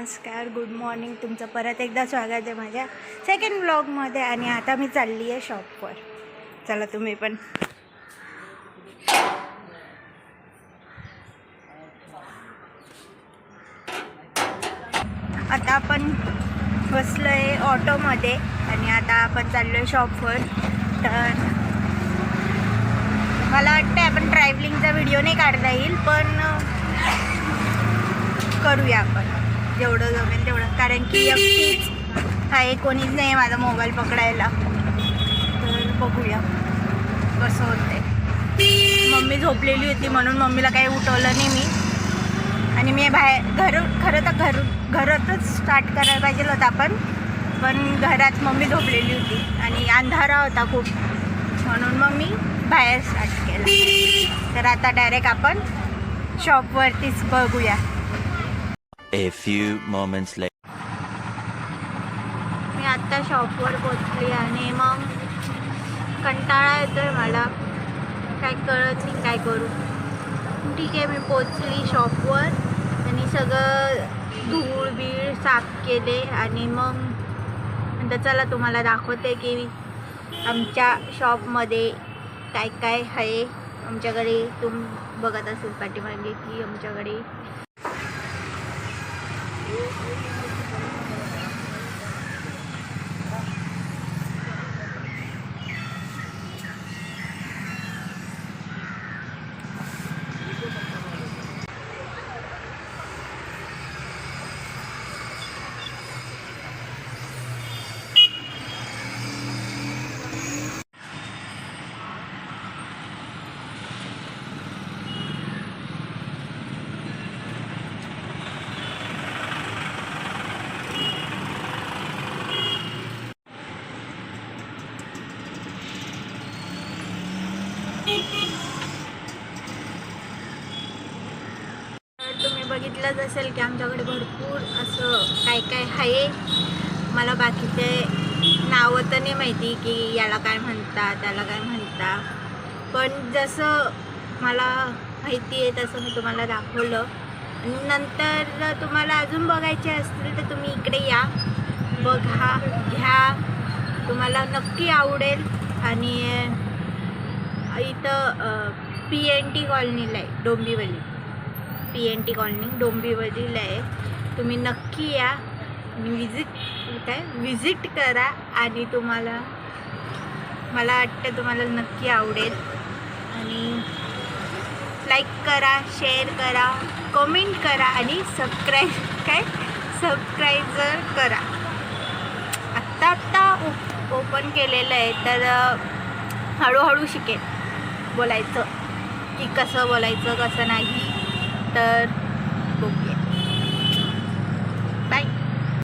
नमस्कार, good morning. तुमचं परत एकदा स्वागत आहे माझ्या सेकंड व्लॉगमध्ये. आणि आता मी चालली आहे शॉपवर. चला तुम्ही पण. आता आपण बसलो आहे ऑटोमध्ये आणि आता आपण चाललो आहे शॉपवर. तर मला वाटतं आपण ट्रॅव्हलिंगचा व्हिडिओ नाही काढता येईल, पण करूया आपण जेवढं जमेल तेवढं, कारण की एकटीच आहे, कोणीच नाही माझा मोबाईल पकडायला. तर बघूया कसं होतंय. मम्मी झोपलेली होती म्हणून मम्मीला काही उठवलं नाही मी. आणि मी बाहेर खरं तर घरातच स्टार्ट करायला पाहिजे होतं आपण, पण घरात मम्मी झोपलेली होती आणि अंधारा होता खूप, म्हणून मग मी बाहेर स्टार्ट केलं. तर आता डायरेक्ट आपण शॉपवरतीच बघूया. A few moments later. मी आत्ता शॉपवर पोचली आणि मग कंटाळा येतोय मला, काय कळत नाही काय करू. ठीक आहे, मी पोचली शॉपवर आणि सगळं धूळ बीळ साफ केले आणि मग नंतर चला तुम्हाला दाखवते की आमच्या शॉपमध्ये काय काय आहे. आमच्याकडे बघत असेल पाठीमागे की आमच्याकडे तुम्ही बघितलंच असेल की आमच्याकडे भरपूर असं काय काय आहे. मला बाकीचे नावं तर नाही माहिती की याला काय म्हणतात त्याला काय म्हणतात, पण जसं मला माहिती आहे तसं मी तुम्हाला दाखवलं. आणि नंतर तुम्हाला अजून बघायचे असतील तर तुम्ही इकडे या, बघा, घ्या, तुम्हाला नक्की आवडेल. आणि इथं PNT कॉलनीला आहे, डोंबिवली PNT कॉलनी डोंबिवलीला आहे. तुम्ही नक्की या, विजिट करा आणि मला वाटतं तुम्हाला नक्की आवडेल. आणि लाईक करा, शेअर करा, कमेंट करा आणि सबस्क्राईब करा. आत्ता ओपन केलेलं आहे, तर हळूहळू शिकेल बोलायचं की कसं बोलायचं कसं नाही. तर बघूया. बाय.